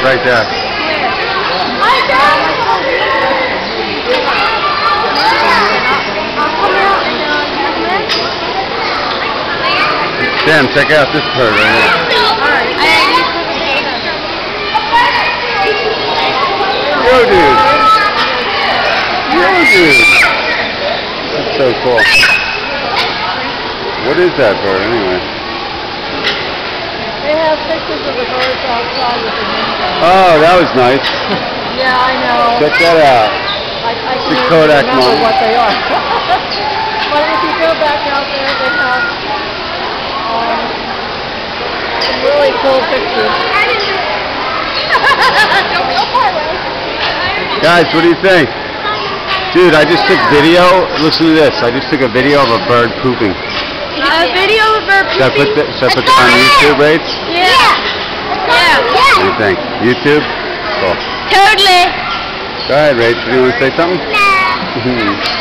right there. Sam, check out this bird right here. Yo, dude. Yo, dude. That's so cool. What is that bird anyway? They have pictures of the birds outside with the window. Oh, that was nice. Yeah, I know. Check that out. I The can't Kodak remember Monk. what they are. But if you go back out there, they have some really cool pictures. Guys, what do you think? Dude, I just took video. Listen to this. I just took a video of a bird pooping. A video of her pooping? Should I put that on YouTube, Rach? Yeah. What do you think? YouTube? Cool. Totally. Go ahead, Rach. Do you want to say something? Nah.